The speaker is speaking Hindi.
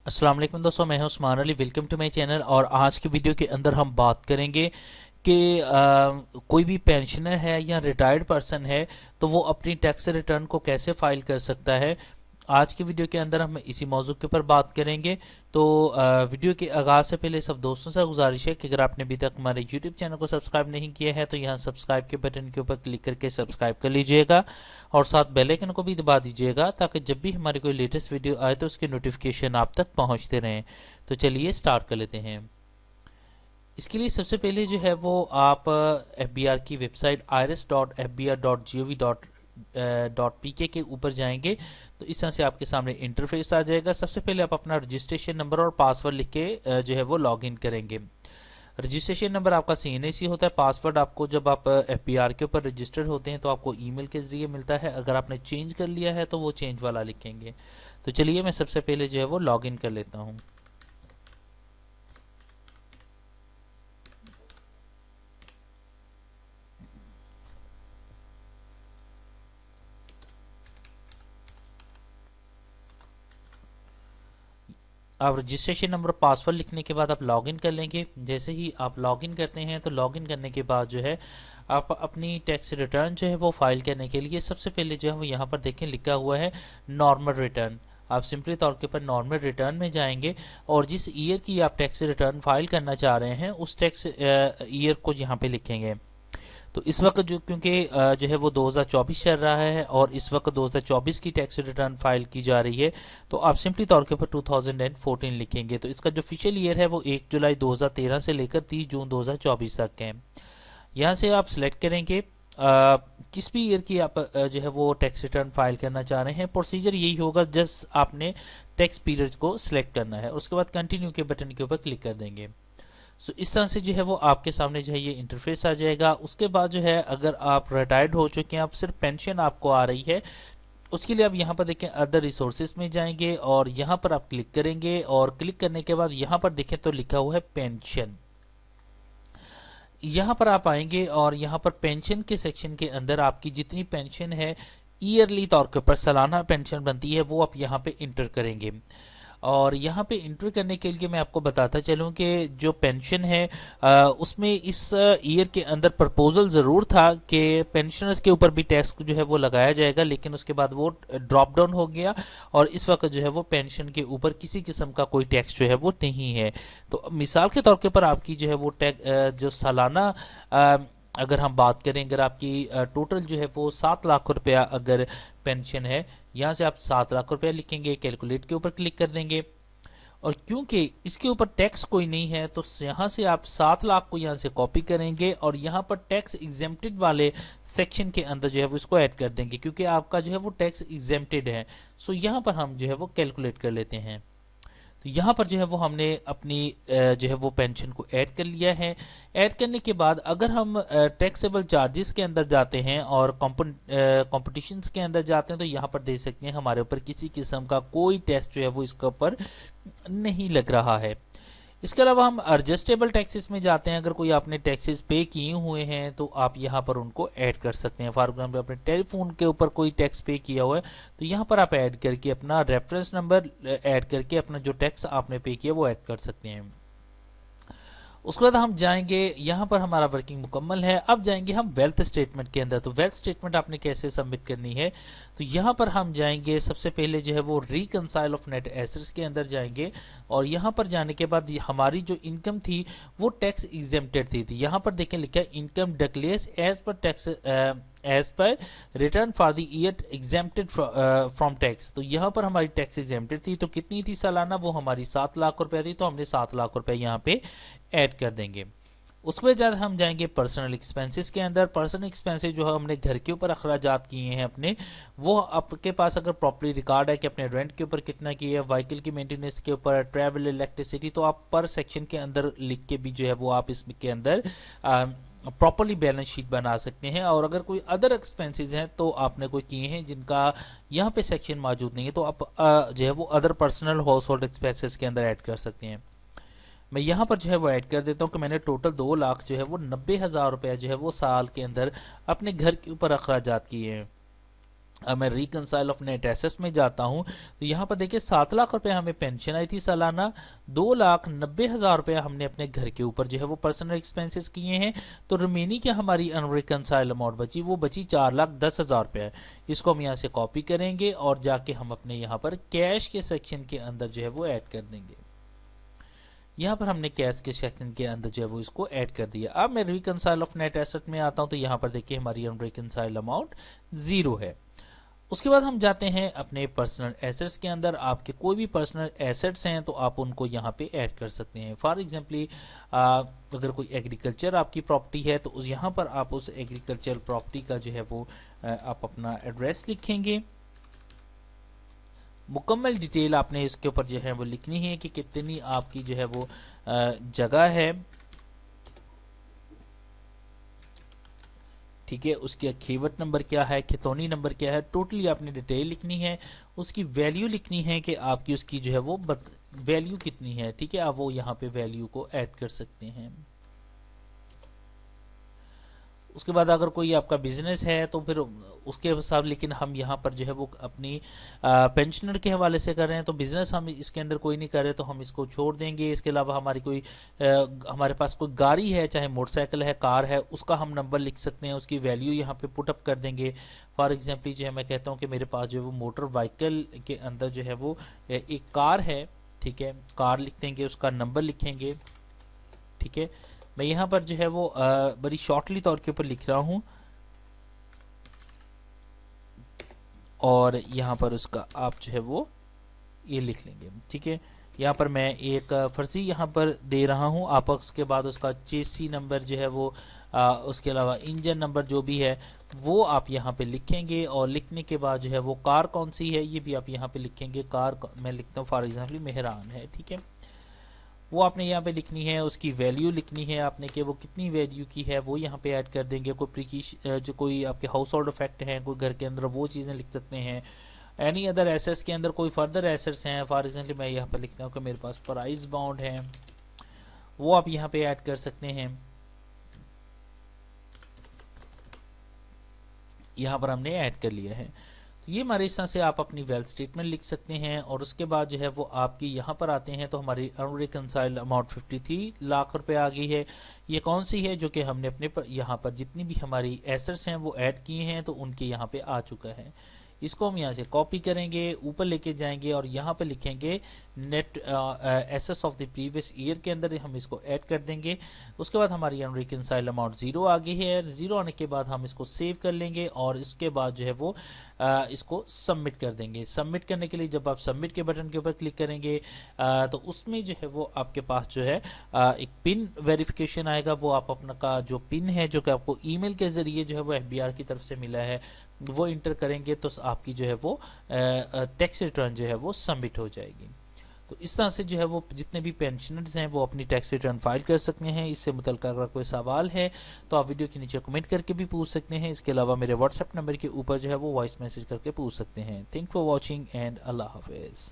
अस्सलाम वालेकुम दोस्तों, मैं हूं Usman Ali. Welcome to my channel. और आज की वीडियो के अंदर हम बात करेंगे कि कोई भी पेंशनर है या रिटायर्ड पर्सन है तो वो अपनी टैक्स रिटर्न को कैसे फाइल कर सकता है। आज की वीडियो के अंदर हम इसी मौजू के ऊपर बात करेंगे। तो वीडियो के आगाज़ से पहले सब दोस्तों से गुजारिश है कि अगर आपने अभी तक हमारे यूट्यूब चैनल को सब्सक्राइब नहीं किया है तो यहाँ सब्सक्राइब के बटन के ऊपर क्लिक करके सब्सक्राइब कर लीजिएगा और साथ बेल आइकन को भी दबा दीजिएगा ताकि जब भी हमारी कोई लेटेस्ट वीडियो आए तो उसकी नोटिफिकेशन आप तक पहुँचते रहें। तो चलिए स्टार्ट कर लेते हैं। इसके लिए सबसे पहले जो है वो आप FBR की वेबसाइट irs.fbr.gov.pk के ऊपर जाएंगे तो इस तरह से आपके सामने इंटरफेस आ जाएगा। सबसे पहले आप अपना रजिस्ट्रेशन नंबर और पासवर्ड लिख के जो है वो लॉगिन करेंगे। रजिस्ट्रेशन नंबर आपका CNAC होता है। पासवर्ड आपको जब आप FBR के ऊपर रजिस्टर्ड होते हैं तो आपको ईमेल के ज़रिए मिलता है। अगर आपने चेंज कर लिया है तो वो चेंज वाला लिखेंगे। तो चलिए मैं सबसे पहले जो है वो लॉगिन कर लेता हूँ। आप रजिस्ट्रेशन नंबर पासवर्ड लिखने के बाद आप लॉगिन कर लेंगे। जैसे ही आप लॉगिन करते हैं तो लॉगिन करने के बाद जो है आप अपनी टैक्स रिटर्न जो है वो फाइल करने के लिए सबसे पहले जो है वो यहाँ पर देखें लिखा हुआ है नॉर्मल रिटर्न। आप सिंपली तौर के ऊपर नॉर्मल रिटर्न में जाएंगे और जिस ईयर की आप टैक्स रिटर्न फाइल करना चाह रहे हैं उस टैक्स ईयर को यहाँ पे लिखेंगे। तो इस वक्त जो क्योंकि जो है वो 2024 चल रहा है और इस वक्त 2024 की टैक्स रिटर्न फाइल की जा रही है तो आप सिंपली तौर के ऊपर 2014 लिखेंगे। तो इसका जो ऑफिशियल ईयर है वो 1 जुलाई 2013 से लेकर 30 जून 2024 तक है। यहाँ से आप सिलेक्ट करेंगे किस भी ईयर की आप जो है वो टैक्स रिटर्न फाइल करना चाह रहे हैं। प्रोसीजर यही होगा, जस्ट आपने टैक्स पीरियड को सिलेक्ट करना है, उसके बाद कंटिन्यू के बटन के ऊपर क्लिक कर देंगे। सो इस तरह से जो है वो आपके सामने जो है ये इंटरफेस आ जाएगा। उसके बाद जो है अगर आप रिटायर्ड हो चुके हैं, आप सिर्फ पेंशन आपको आ रही है, उसके लिए आप यहाँ पर देखें अदर रिसोर्सेज में जाएंगे और यहाँ पर आप क्लिक करेंगे और क्लिक करने के बाद यहाँ पर देखें तो लिखा हुआ है पेंशन। यहाँ पर आप आएंगे और यहाँ पर पेंशन के सेक्शन के अंदर आपकी जितनी पेंशन है ईयरली तौर के ऊपर सालाना पेंशन बनती है वो आप यहाँ पे इंटर करेंगे। और यहाँ पे इंटर करने के लिए मैं आपको बताता चलूँ कि जो पेंशन है उसमें इस ईयर के अंदर प्रपोजल ज़रूर था कि पेंशनर्स के ऊपर भी टैक्स जो है वो लगाया जाएगा, लेकिन उसके बाद वो ड्रॉप डाउन हो गया और इस वक्त जो है वो पेंशन के ऊपर किसी किस्म का कोई टैक्स जो है वो नहीं है। तो मिसाल के तौर के ऊपर आपकी जो है वो टैक्स जो सालाना अगर हम बात करें, अगर आपकी टोटल जो है वो 7 लाख रुपया अगर पेंशन है, यहाँ से आप 7 लाख रुपया लिखेंगे, कैलकुलेट के ऊपर क्लिक कर देंगे और क्योंकि इसके ऊपर टैक्स कोई नहीं है तो यहाँ से आप 7 लाख को यहाँ से कॉपी करेंगे और यहाँ पर टैक्स एग्जेम्प्टेड वाले सेक्शन के अंदर जो है वो इसको ऐड कर देंगे क्योंकि आपका जो है वो टैक्स एग्जेम्प्टेड है। सो यहाँ पर हम जो है वो कैलकुलेट कर लेते हैं। तो यहाँ पर जो है वो हमने अपनी जो है वो पेंशन को ऐड कर लिया है। ऐड करने के बाद अगर हम टैक्सेबल चार्जेस के अंदर जाते हैं और कॉम्पिटिशन्स के अंदर जाते हैं तो यहाँ पर देख सकते हैं हमारे ऊपर किसी किस्म का कोई टैक्स जो है वो इसके ऊपर नहीं लग रहा है। इसके अलावा हम एडजस्टेबल टैक्सेस में जाते हैं। अगर कोई आपने टैक्सेस पे किए हुए हैं तो आप यहाँ पर उनको ऐड कर सकते हैं। फॉर एग्जाम्पल अपने टेलीफोन के ऊपर कोई टैक्स पे किया हुआ है तो यहाँ पर आप ऐड करके अपना रेफरेंस नंबर ऐड करके अपना जो टैक्स आपने पे किया वो ऐड कर सकते हैं। उसके बाद हम जाएंगे, यहाँ पर हमारा वर्किंग मुकम्मल है। अब जाएंगे हम वेल्थ स्टेटमेंट के अंदर। तो वेल्थ स्टेटमेंट आपने कैसे सबमिट करनी है, तो यहाँ पर हम जाएंगे सबसे पहले जो है वो रिकंसाइल ऑफ नेट एसेट्स के अंदर जाएंगे और यहाँ पर जाने के बाद हमारी जो इनकम थी वो टैक्स एग्जेम्प्टेड थी। यहाँ पर देखें लिखा है income declares as per tax as per return for the year exempted from tax. तो यहाँ पर हमारी टैक्स एग्जेम्प्टेड थी तो कितनी थी सालाना, वो हमारी 7 लाख रुपया थी, तो हमने 7 लाख रुपया यहाँ पे ऐड कर देंगे। उसके बाद हम जाएंगे पर्सनल एक्सपेंसेस के अंदर। पर्सनल एक्सपेंसेस जो है हमने घर के ऊपर अखराजात किए हैं अपने, वो आपके पास अगर प्रॉपर्ली रिकॉर्ड है कि अपने रेंट के ऊपर कितना किया है, व्हीकल की मेंटेनेंस के ऊपर, ट्रैवल, इलेक्ट्रिसिटी, तो आप पर सेक्शन के अंदर लिख के भी जो है वो आप इसके अंदर प्रॉपरली बैलेंस शीट बना सकते हैं। और अगर कोई अदर एक्सपेंसेस हैं तो आपने कोई किए हैं जिनका यहाँ पे सेक्शन मौजूद नहीं है तो आप जो है वो other personal house hold expenses के अंदर ऐड कर सकते हैं। मैं यहाँ पर जो है वो ऐड कर देता हूँ कि मैंने टोटल 2 लाख जो है वो 90,000 रुपया जो है वो साल के अंदर अपने घर के ऊपर अखराजात किए हैं। अब मैं रिकंसाइल ऑफ नेट एसेट्स में जाता हूं तो यहाँ पर देखिए 7 लाख रुपए हमें पेंशन आई थी सालाना, 2,90,000 रुपये हमने अपने घर के ऊपर जो है वो पर्सनल एक्सपेंसेस किए हैं। तो रिमेनिंग क्या हमारी अनरिकंसाइल अमाउंट बची, वो बची 4,10,000 रुपये। इसको हम यहाँ से कॉपी करेंगे और जाके हम अपने यहाँ पर कैश के सेक्शन के अंदर जो है वो ऐड कर देंगे। यहाँ पर हमने कैश के सेक्शन के अंदर जो है वो इसको ऐड कर दिया। अब मैं रिकंसाइल ऑफ नेट एसेट में आता हूँ तो यहाँ पर देखिए हमारी अनरिकंसाइल अमाउंट 0 है। उसके बाद हम जाते हैं अपने पर्सनल एसेट्स के अंदर। आपके कोई भी पर्सनल एसेट्स हैं तो आप उनको यहाँ पे ऐड कर सकते हैं। फॉर एग्जांपली अगर कोई एग्रीकल्चर आपकी प्रॉपर्टी है तो यहाँ पर आप उस एग्रीकल्चर प्रॉपर्टी का जो है वो आप अपना एड्रेस लिखेंगे। मुकम्मल डिटेल आपने इसके ऊपर जो है वो लिखनी है कि कितनी आपकी जो है वो जगह है, ठीक है। उसकी खेवट नंबर क्या है, खितौनी नंबर क्या है, टोटली आपने डिटेल लिखनी है। उसकी वैल्यू लिखनी है कि आपकी उसकी जो है वो वैल्यू कितनी है, ठीक है। आप वो यहाँ पे वैल्यू को ऐड कर सकते हैं। उसके बाद अगर कोई आपका बिजनेस है तो फिर उसके हिसाब, लेकिन हम यहाँ पर जो है वो अपनी पेंशनर के हवाले से कर रहे हैं तो बिजनेस हम इसके अंदर कोई नहीं कर रहे तो हम इसको छोड़ देंगे। इसके अलावा हमारी कोई हमारे पास कोई गाड़ी है, चाहे मोटरसाइकिल है, कार है, उसका हम नंबर लिख सकते हैं, उसकी वैल्यू यहाँ पे पुटअप कर देंगे। फॉर एग्जाम्पल जो है मैं कहता हूँ कि मेरे पास जो है वो मोटर व्हीकल के अंदर जो है वो एक कार है, ठीक है। कार लिख देंगे, उसका नंबर लिखेंगे, ठीक है। मैं यहाँ पर जो है वो बड़ी शॉर्टली तौर के ऊपर लिख रहा हूँ और यहाँ पर उसका आप जो है वो ये लिख लेंगे, ठीक है। यहाँ पर मैं एक फर्जी यहाँ पर दे रहा हूँ, आप उसके बाद उसका चेसी नंबर जो है वो उसके अलावा इंजन नंबर जो भी है वो आप यहाँ पे लिखेंगे। और लिखने के बाद जो है वो कार कौन सी है ये भी आप यहाँ पे लिखेंगे। कार मैं लिखता हूँ फॉर एग्जाम्पल मेहरान है, ठीक है। वो आपने यहाँ पे लिखनी है। उसकी वैल्यू लिखनी है आपने कि वो कितनी वैल्यू की है, वो यहाँ पे ऐड कर देंगे। कोई जो कोई आपके हाउस होल्ड इफेक्ट हैं कोई घर के अंदर, वो चीज़ें लिख सकते हैं। एनी अदर एसेट्स के अंदर कोई फर्दर एसेट्स हैं, फॉर एग्जाम्पल मैं यहाँ पर लिखता हूँ कि मेरे पास प्राइस बाउंड है, वो आप यहाँ पे ऐड कर सकते हैं। यहाँ पर हमने ऐड कर लिया है। ये हमारे इस तरह से आप अपनी वेल्थ स्टेटमेंट लिख सकते हैं। और उसके बाद जो है वो आपकी यहाँ पर आते हैं तो हमारी अनरिकंसाइल्ड अमाउंट 53 लाख रुपए आ गई है। ये कौन सी है, जो कि हमने अपने यहाँ पर जितनी भी हमारी एसेट्स हैं वो ऐड किए हैं तो उनके यहाँ पे आ चुका है। इसको हम यहाँ से कॉपी करेंगे, ऊपर लेके जाएंगे और यहाँ पर लिखेंगे net assets of the previous year के अंदर हम इसको ऐड कर देंगे। उसके बाद हमारी अनरिकंसाइल्ड अमाउंट 0 आ गई है। 0 आने के बाद हम इसको सेव कर लेंगे और इसके बाद जो है वो इसको सबमिट कर देंगे। सबमिट करने के लिए जब आप सबमिट के बटन के ऊपर क्लिक करेंगे तो उसमें जो है वो आपके पास जो है एक पिन वेरिफिकेशन आएगा। वो आप अपना का जो पिन है जो कि आपको ईमेल के ज़रिए जो है वो FBR की तरफ से मिला है वो इंटर करेंगे तो आपकी जो है वो टैक्स रिटर्न जो है वो सबमिट हो जाएगी। तो इस तरह से जो है वो जितने भी पेंशनर्स हैं वो अपनी टैक्स रिटर्न फाइल कर सकते हैं। इससे मुतल्लिक़ अगर कोई सवाल है तो आप वीडियो के नीचे कमेंट करके भी पूछ सकते हैं। इसके अलावा मेरे व्हाट्सएप नंबर के ऊपर जो है वो वॉइस मैसेज करके पूछ सकते हैं। थैंक फॉर वॉचिंग एंड अल्लाह हाफिज़।